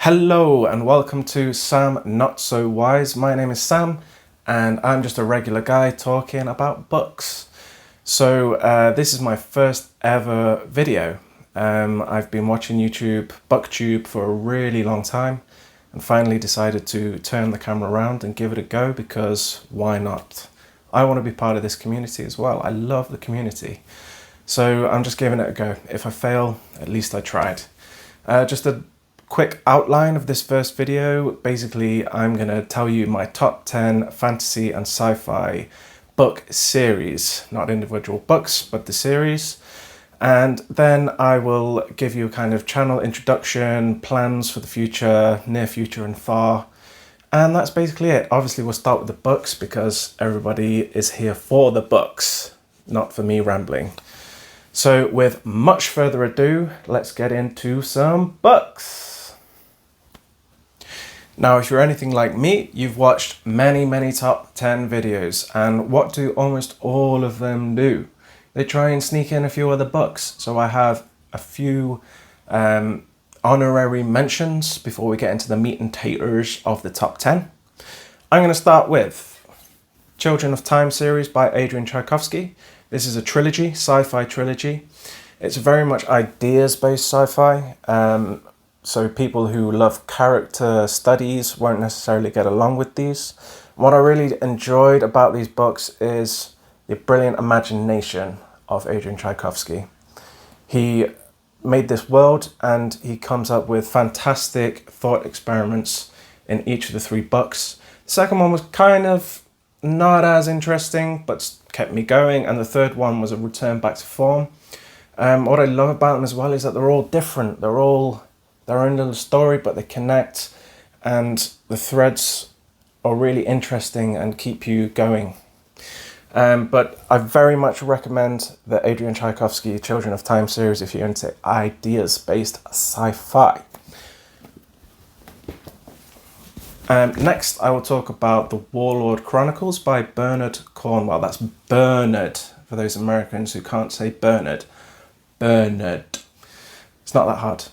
Hello and welcome to Sam Not So Wise. My name is Sam and I'm just a regular guy talking about books. So this is my first ever video. I've been watching BookTube for a really long time and finally decided to turn the camera around and give it a go because why not? I want to be part of this community as well. I love the community. So I'm just giving it a go. If I fail, at least I tried. Just a quick outline of this first video. Basically, I'm going to tell you my top 10 fantasy and sci-fi book series, not individual books, but the series. And then I will give you a kind of channel introduction, plans for the future, near future and far. And that's basically it. Obviously, we'll start with the books because everybody is here for the books, not for me rambling. So with much further ado, let's get into some books. Now, if you're anything like me, you've watched many top 10 videos, and what do almost all of them do? They try and sneak in a few other books. So I have a few honorary mentions before we get into the meat and taters of the top 10. I'm going to start with Children of Time series by Adrian Tchaikovsky. This is a trilogy, sci-fi trilogy. It's very much ideas-based sci-fi. So people who love character studies won't necessarily get along with these. What I really enjoyed about these books is the brilliant imagination of Adrian Tchaikovsky. He made this world and he comes up with fantastic thought experiments in each of the three books. The second one was kind of not as interesting, but kept me going. And the third one was a return back to form. What I love about them as well is that they're all different. They're all their own little story, but they connect, and the threads are really interesting and keep you going. But I very much recommend the Adrian Tchaikovsky Children of Time series if you're into ideas-based sci-fi. Next, I will talk about The Warlord Chronicles by Bernard Cornwell. That's Bernard, for those Americans who can't say Bernard. Bernard. It's not that hard.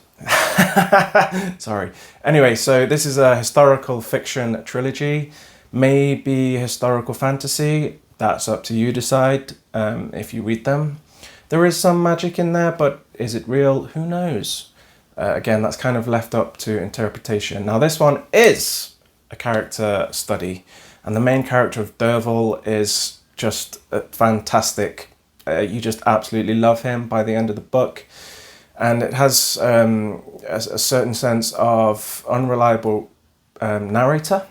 Sorry. Anyway, so this is a historical fiction trilogy, maybe historical fantasy. That's up to you decide if you read them. There is some magic in there, but is it real? Who knows? Again, that's kind of left up to interpretation. Now, this one is a character study, and the main character of Derval is just fantastic. You just absolutely love him by the end of the book. And it has a certain sense of unreliable narrator,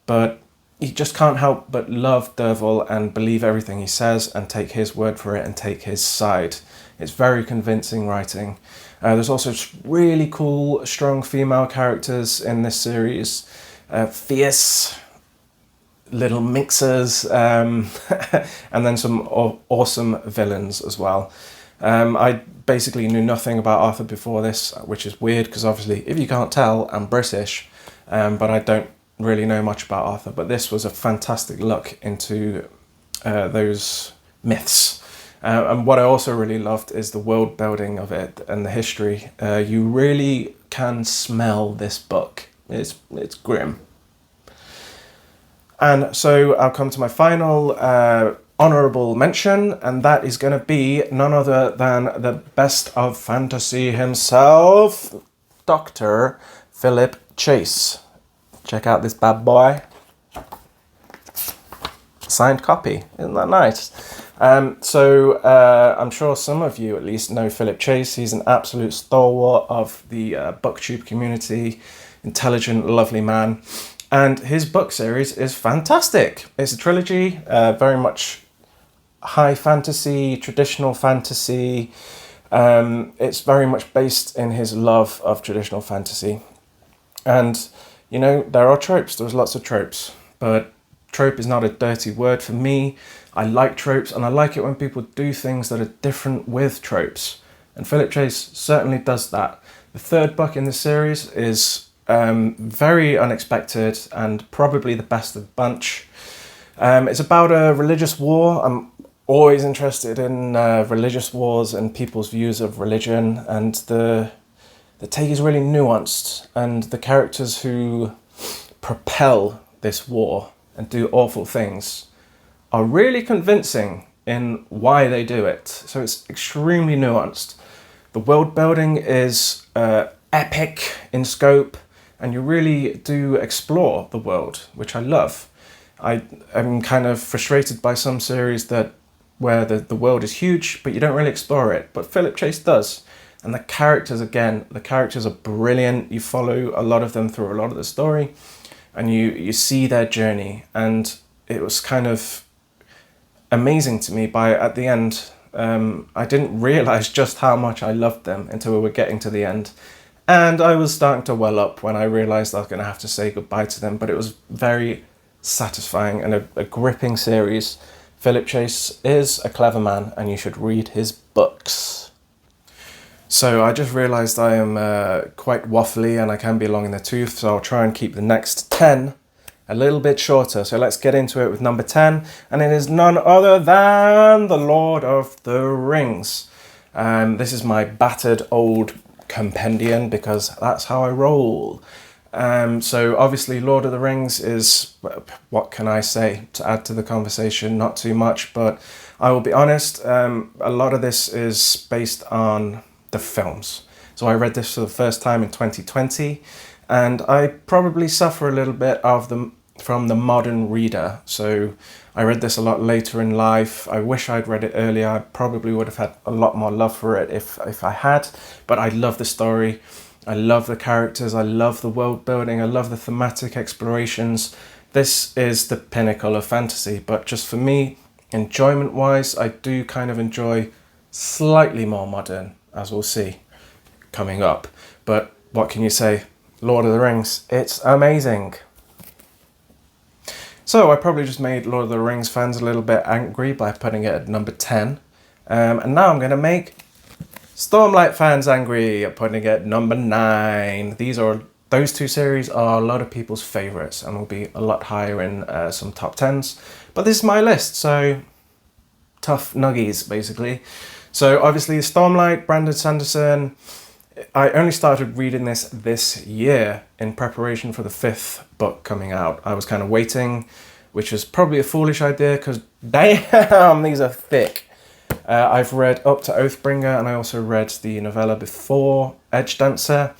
but you just can't help but love Derval and believe everything he says and take his word for it and take his side. It's very convincing writing. There's also really cool, strong female characters in this series. Fierce little mixers, and then some awesome villains as well. I basically knew nothing about Arthur before this, which is weird because obviously, if you can't tell, I'm British, but I don't really know much about Arthur. But this was a fantastic look into those myths. And what I also really loved is the world building of it and the history. You really can smell this book. It's grim. And so I'll come to my final honourable mention, and that is going to be none other than the best of fantasy himself, Dr. Philip Chase. Check out this bad boy. Signed copy. Isn't that nice? I'm sure some of you at least know Philip Chase. He's an absolute stalwart of the BookTube community, intelligent, lovely man. And his book series is fantastic. It's a trilogy, very much high fantasy, traditional fantasy. It's very much based in his love of traditional fantasy. And, you know, there are tropes. There's lots of tropes. But trope is not a dirty word for me. I like tropes, and I like it when people do things that are different with tropes. And Philip Chase certainly does that. The third book in the series is very unexpected and probably the best of the bunch. It's about a religious war. I'm always interested in religious wars and people's views of religion, and the the take is really nuanced, and the characters who propel this war and do awful things are really convincing in why they do it. So it's extremely nuanced. The world building is epic in scope, and you really do explore the world, which I love. I am kind of frustrated by some series where the world is huge, but you don't really explore it. But Philip Chase does. And the characters are brilliant. You follow a lot of them through a lot of the story, and you see their journey. And it was kind of amazing to me at the end. I didn't realize just how much I loved them until we were getting to the end. And I was starting to well up when I realized I was going to have to say goodbye to them. But it was very satisfying and a gripping series. Philip Chase is a clever man, and you should read his books. So I just realised I am quite waffly and I can be long in the tooth, so I'll try and keep the next 10 a little bit shorter. So let's get into it with number 10, and it is none other than The Lord of the Rings. This is my battered old compendium because that's how I roll. So obviously Lord of the Rings is, what can I say to add to the conversation? Not too much, but I will be honest, a lot of this is based on the films. So I read this for the first time in 2020, and I probably suffer a little bit from the modern reader. So I read this a lot later in life. I wish I'd read it earlier. I probably would have had a lot more love for it if I had, but I love the story. I love the characters, I love the world building, I love the thematic explorations. This is the pinnacle of fantasy, but just for me, enjoyment wise, I do kind of enjoy slightly more modern, as we'll see coming up. But what can you say? Lord of the Rings, it's amazing. So I probably just made Lord of the Rings fans a little bit angry by putting it at number 10. And now I'm going to make Stormlight fans angry at putting it at number 9. Those two series are a lot of people's favourites and will be a lot higher in some top 10s. But this is my list, so tough nuggies, basically. So obviously Stormlight, Brandon Sanderson. I only started reading this year in preparation for the 5th book coming out. I was kind of waiting, which was probably a foolish idea because damn, these are thick. I've read up to Oathbringer, and I also read the novella before, Edge Dancer,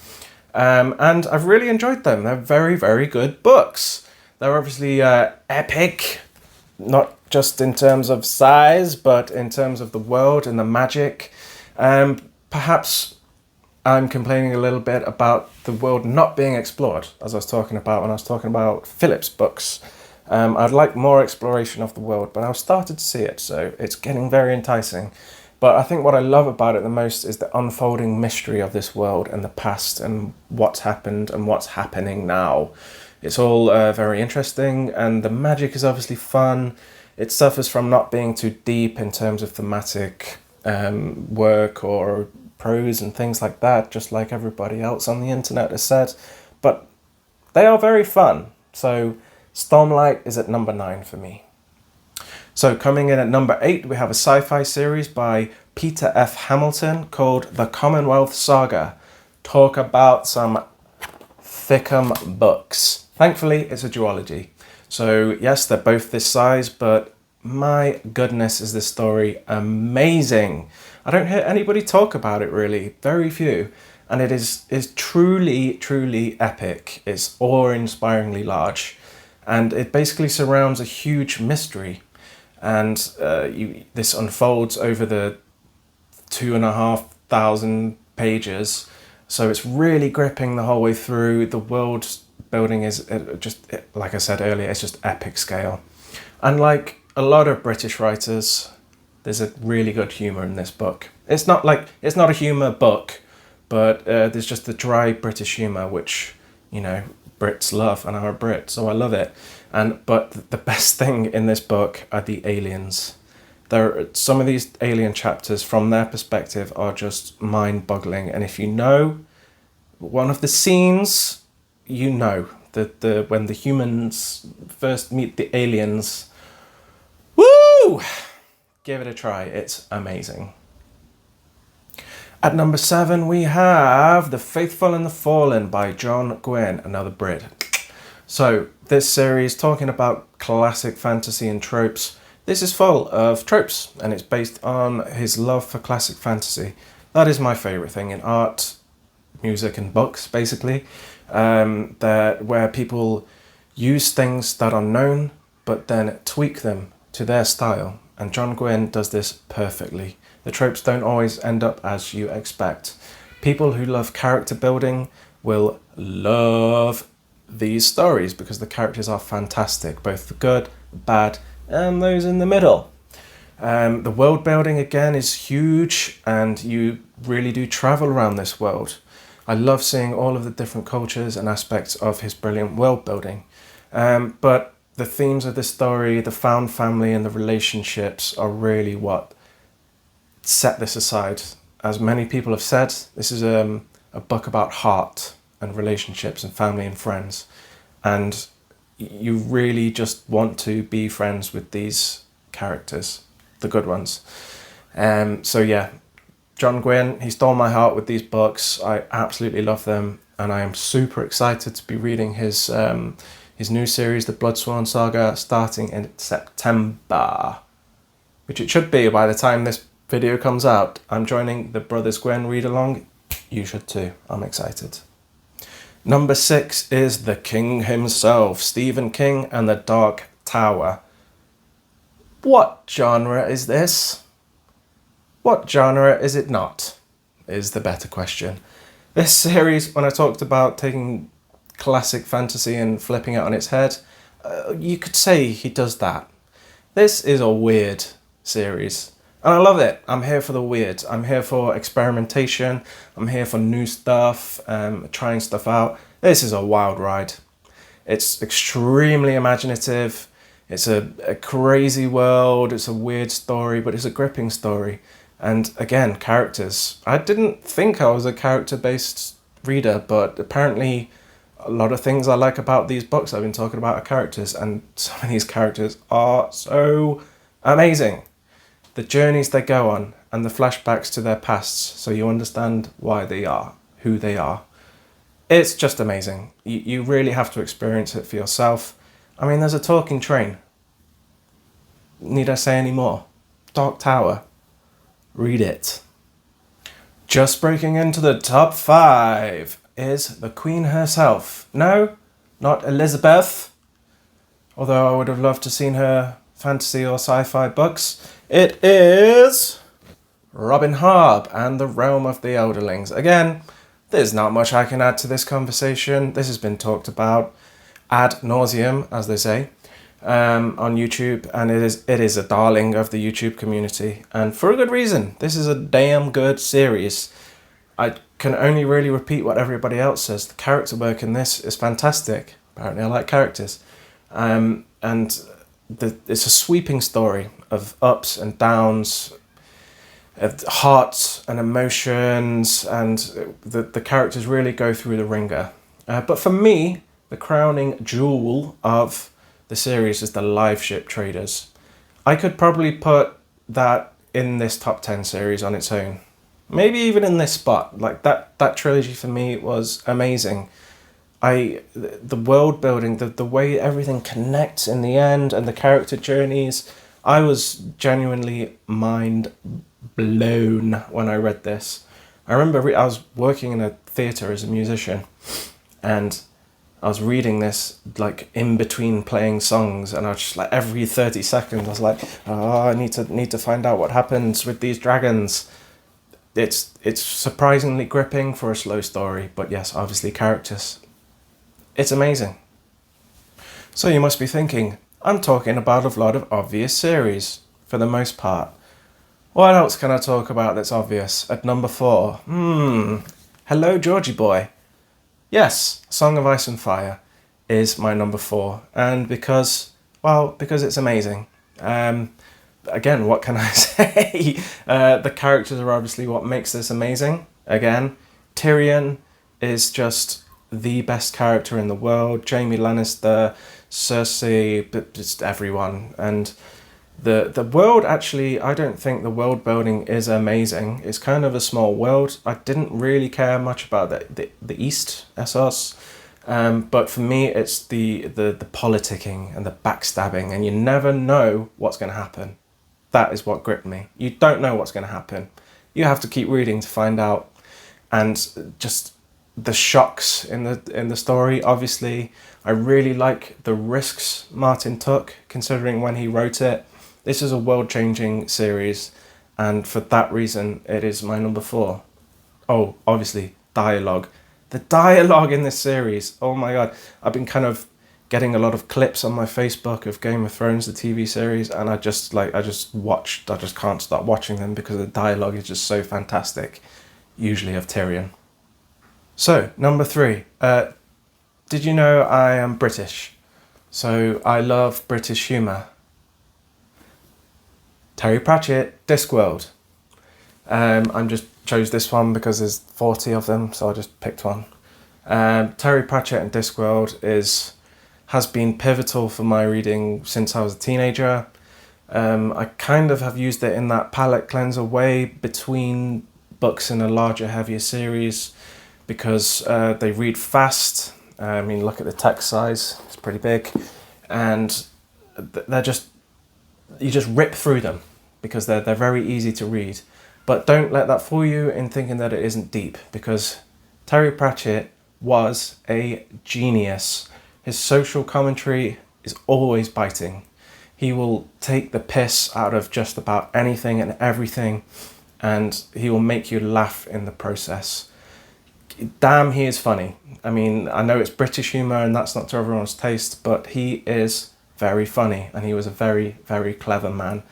and I've really enjoyed them. They're very, very good books. They're obviously epic, not just in terms of size, but in terms of the world and the magic. Perhaps I'm complaining a little bit about the world not being explored, as I was talking about when I was talking about Philip's books. I'd like more exploration of the world, but I've started to see it, so it's getting very enticing. But I think what I love about it the most is the unfolding mystery of this world and the past and what's happened and what's happening now. It's all very interesting, and the magic is obviously fun. It suffers from not being too deep in terms of thematic work or prose and things like that, just like everybody else on the internet has said. But they are very fun. So Stormlight is at number 9 for me. So coming in at number 8, we have a sci-fi series by Peter F. Hamilton called The Commonwealth Saga. Talk about some thickum books. Thankfully, it's a duology. So yes, they're both this size, but my goodness, is this story amazing. I don't hear anybody talk about it really, very few. And it is truly, truly epic. It's awe-inspiringly large. And it basically surrounds a huge mystery. And this unfolds over the 2,500 pages. So it's really gripping the whole way through. The world building is just, like I said earlier, it's just epic scale. And like a lot of British writers, there's a really good humour in this book. It's not a humour book, but there's just the dry British humour, which, you know, Brits love, and I'm a Brit, so I love it. But the best thing in this book are the aliens. Some of these alien chapters, from their perspective, are just mind-boggling. And if you know one of the scenes, you know that when the humans first meet the aliens, woo! Give it a try. It's amazing. At number 7, we have The Faithful and the Fallen by John Gwynne, another Brit. So, this series, talking about classic fantasy and tropes, this is full of tropes, and it's based on his love for classic fantasy. That is my favourite thing in art, music and books, basically, where people use things that are known, but then tweak them to their style. And John Gwynne does this perfectly. The tropes don't always end up as you expect. People who love character building will love these stories because the characters are fantastic, both the good, the bad, and those in the middle. The world building again is huge, and you really do travel around this world. I love seeing all of the different cultures and aspects of his brilliant world building. But the themes of this story, the found family and the relationships are really what set this aside. As many people have said, this is a book about heart and relationships and family and friends. And you really just want to be friends with these characters, the good ones. So yeah, John Gwynne, he stole my heart with these books. I absolutely love them, and I am super excited to be reading his new series, The Bloodsworn Saga, starting in September, which it should be by the time this video comes out. I'm joining the Brothers Gwynne read along. You should too. I'm excited. Number 6 is The King himself, Stephen King and the Dark Tower. What genre is this? What genre is it not? Is the better question. This series, when I talked about taking classic fantasy and flipping it on its head, you could say he does that. This is a weird series, and I love it. I'm here for the weird. I'm here for experimentation. I'm here for new stuff, trying stuff out. This is a wild ride. It's extremely imaginative. It's a crazy world. It's a weird story, but it's a gripping story. And again, characters. I didn't think I was a character-based reader, but apparently a lot of things I like about these books I've been talking about are characters, and some of these characters are so amazing. The journeys they go on and the flashbacks to their pasts, so you understand why they are who they are. It's just amazing. You really have to experience it for yourself. I mean, there's a talking train. Need I say any more? Dark Tower. Read it. Just breaking into the top 5 is the Queen herself. No, not Elizabeth, although I would have loved to seen her fantasy or sci-fi books. It is Robin Hobb and the Realm of the Elderlings. Again, there's not much I can add to this conversation. This has been talked about ad nauseum, as they say, on YouTube, and it is a darling of the YouTube community, and for a good reason. This is a damn good series. I can only really repeat what everybody else says. The character work in this is fantastic. Apparently I like characters. And it's a sweeping story of ups and downs, of hearts and emotions, and the characters really go through the ringer. But for me, the crowning jewel of the series is the live ship traders. I could probably put that in this top 10 series on its own. Maybe even in this spot. Like that trilogy for me was amazing. The world building, the way everything connects in the end, and the character journeys, I was genuinely mind blown when I read this. I remember I was working in a theatre as a musician, and I was reading this like in between playing songs, and I was just like every 30 seconds I was like, oh, I need to find out what happens with these dragons. It's surprisingly gripping for a slow story, but yes, obviously characters. It's amazing. So you must be thinking, I'm talking about a lot of obvious series for the most part. What else can I talk about that's obvious? At number 4, Hello Georgie Boy. Yes, Song of Ice and Fire is my number 4, and because it's amazing. Again, what can I say? The characters are obviously what makes this amazing. Again, Tyrion is just the best character in the world. Jaime Lannister, Cersei, just everyone. And The world, actually, I don't think the world building is amazing. It's kind of a small world. I didn't really care much about the East, Essos. But for me, it's the politicking and the backstabbing, and you never know what's going to happen. That is what gripped me. You don't know what's going to happen. You have to keep reading to find out. And just the shocks in the story, obviously. I really like the risks Martin took, considering when he wrote it. This is a world-changing series, and for that reason, it is my number 4. Oh, obviously, dialogue. The dialogue in this series, oh my god. I've been kind of getting a lot of clips on my Facebook of Game of Thrones, the TV series, and I just can't stop watching them because the dialogue is just so fantastic, usually of Tyrion. So, number 3. Did you know I am British? So, I love British humour. Terry Pratchett, Discworld. I just chose this one because there's 40 of them, so I just picked one. Terry Pratchett and Discworld has been pivotal for my reading since I was a teenager. I kind of have used it in that palette cleanser way between books in a larger, heavier series because they read fast. I mean, look at the text size, it's pretty big. And you just rip through them because they're very easy to read. But don't let that fool you in thinking that it isn't deep, because Terry Pratchett was a genius. His social commentary is always biting. He will take the piss out of just about anything and everything, and he will make you laugh in the process. Damn, he is funny. I mean, I know it's British humour and that's not to everyone's taste, but he is very funny, and he was a very, very clever man.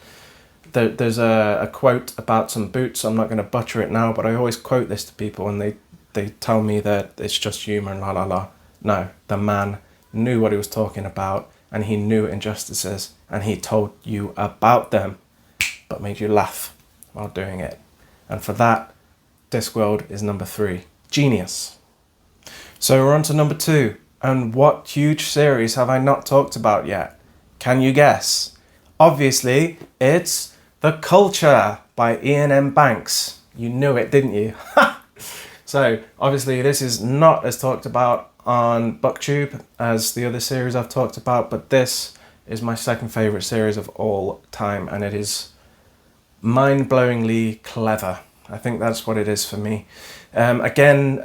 There's a quote about some boots. I'm not going to butcher it now, but I always quote this to people and they tell me that it's just humour and la la la. No, the man knew what he was talking about, and he knew injustices, and he told you about them, but made you laugh while doing it. And for that, Discworld is number 3. Genius. So we're on to number 2. And what huge series have I not talked about yet? Can you guess? Obviously, it's The Culture by Ian M. Banks. You knew it, didn't you? So, obviously, this is not as talked about on BookTube as the other series I've talked about, but this is my second favourite series of all time, and it is mind-blowingly clever. I think that's what it is for me. Again,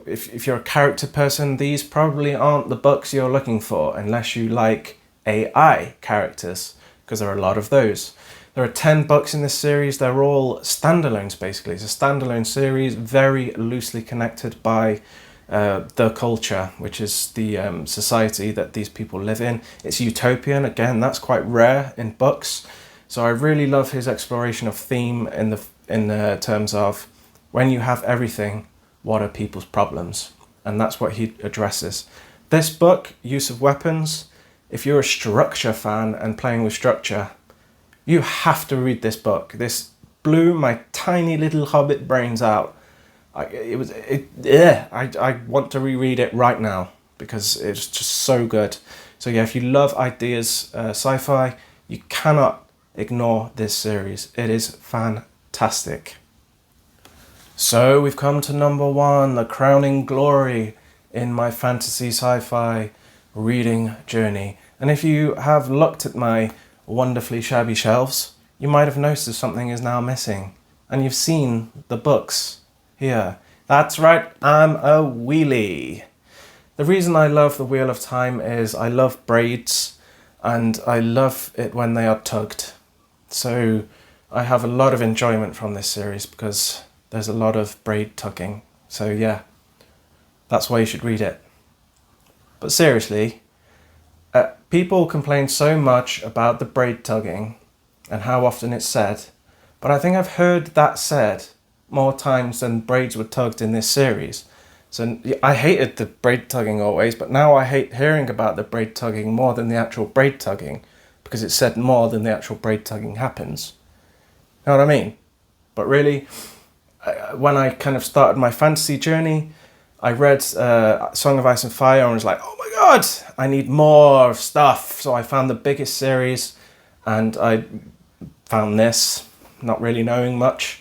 if you're a character person, these probably aren't the books you're looking for unless you like AI characters, because there are a lot of those. There are 10 books in this series. They're all standalones, basically. It's a standalone series, very loosely connected by the culture, which is the society that these people live in. It's utopian. Again, that's quite rare in books. So I really love his exploration of theme in the terms of when you have everything, what are people's problems? And that's what he addresses. This book, Use of Weapons, if you're a structure fan and playing with structure, you have to read this book. This blew my tiny little hobbit brains out. I want to reread it right now because it's just so good. So yeah, if you love ideas, sci-fi, you cannot ignore this series. It is fantastic. So we've come to number 1, the crowning glory in my fantasy sci-fi reading journey. And if you have looked at my wonderfully shabby shelves, you might have noticed something is now missing. And you've seen the books here. That's right, I'm a wheelie. The reason I love The Wheel of Time is I love braids, and I love it when they are tugged. So I have a lot of enjoyment from this series because there's a lot of braid tugging. So yeah, that's why you should read it. But seriously, people complain so much about the braid tugging and how often it's said, but I think I've heard that said more times than braids were tugged in this series. So I hated the braid tugging always, but now I hate hearing about the braid tugging more than the actual braid tugging, because it's said more than the actual braid tugging happens. You know what I mean? But really, when I kind of started my fantasy journey, I read Song of Ice and Fire and was like, oh my god, I need more stuff. So I found the biggest series and I found this, not really knowing much,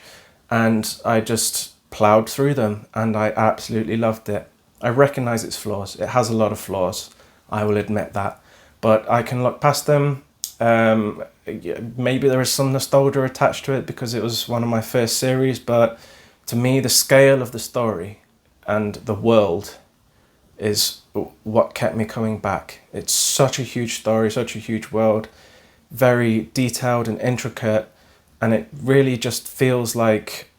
and I just ploughed through them, and I absolutely loved it. I recognise its flaws. It has a lot of flaws, I will admit that, but I can look past them. Maybe there is some nostalgia attached to it because it was one of my first series, but to me the scale of the story and the world is what kept me coming back. It's such a huge story, such a huge world, very detailed and intricate, and it really just feels like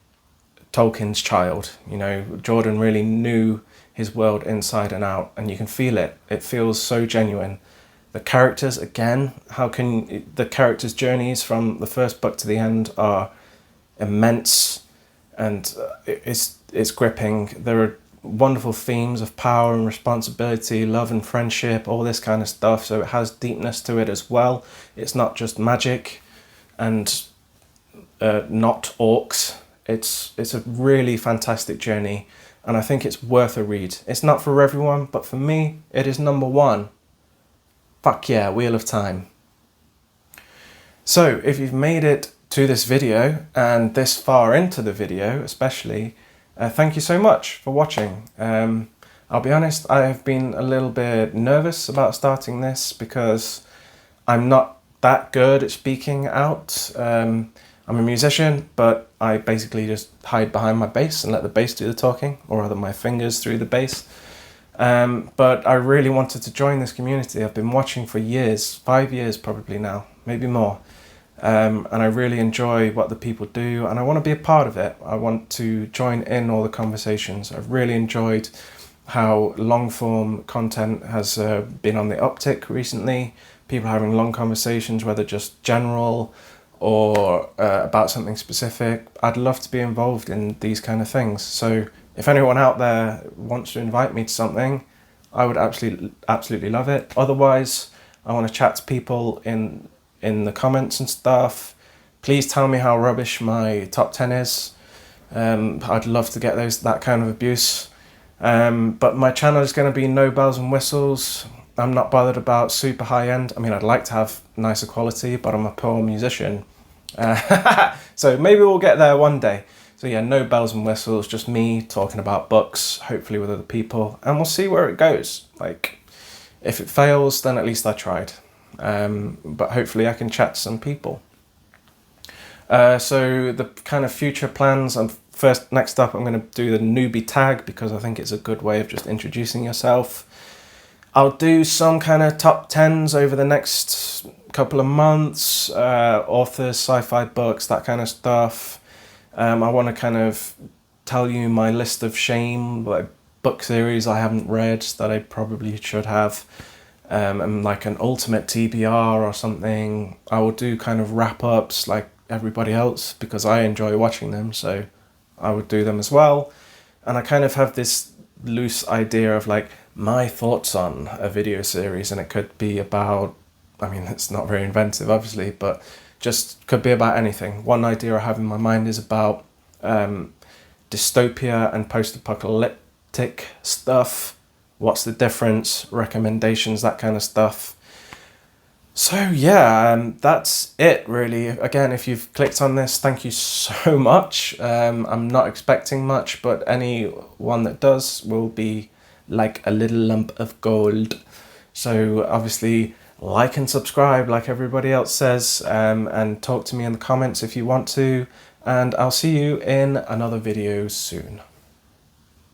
Tolkien's child. You know, Jordan really knew his world inside and out, and you can feel it. It feels so genuine. The characters, again, the characters' journeys from the first book to the end are immense, and it's gripping. There are wonderful themes of power and responsibility, love and friendship, all this kind of stuff, so it has deepness to it as well. It's not just magic and not orcs. It's a really fantastic journey, and I think it's worth a read. It's not for everyone, but for me, it is number one. Fuck yeah, Wheel of Time. So if you've made it to this video, and this far into the video especially, thank you so much for watching. I'll be honest, I have been a little bit nervous about starting this because I'm not that good at speaking out. I'm a musician, but I basically just hide behind my bass and let the bass do the talking, or rather my fingers through the bass. But I really wanted to join this community. I've been watching for years, 5 years probably now, maybe more. And I really enjoy what the people do, and I want to be a part of it. I want to join in all the conversations. I've really enjoyed how long form content has been on the uptick recently. People having long conversations, whether just general or about something specific. I'd love to be involved in these kind of things. So if anyone out there wants to invite me to something, I would absolutely love it. Otherwise, I want to chat to people in the comments and stuff. Please tell me how rubbish my top 10 is. I'd love to get that kind of abuse. But my channel is going to be no bells and whistles. I'm not bothered about super high end. I mean, I'd like to have nicer quality, but I'm a poor musician. So maybe we'll get there one day. So yeah, no bells and whistles, just me talking about books, hopefully with other people, and we'll see where it goes. Like, if it fails, then at least I tried. But hopefully I can chat to some people. So the kind of future plans, next up I'm going to do the newbie tag, because I think it's a good way of just introducing yourself. I'll do some kind of top 10s over the next couple of months, authors, sci-fi books, that kind of stuff. I want to kind of tell you my list of shame, like book series I haven't read that I probably should have, and like an ultimate TBR or something. I will do kind of wrap-ups like everybody else because I enjoy watching them, so I would do them as well. And I kind of have this loose idea of like my thoughts on a video series, and it could be about, I mean, it's not very inventive obviously, but just could be about anything. One idea I have in my mind is about dystopia and post-apocalyptic stuff. What's the difference? Recommendations, that kind of stuff. So yeah, that's it really. Again, if you've clicked on this, thank you so much. I'm not expecting much, but anyone that does will be like a little lump of gold. So obviously like and subscribe like everybody else says, and talk to me in the comments if you want to, and I'll see you in another video soon.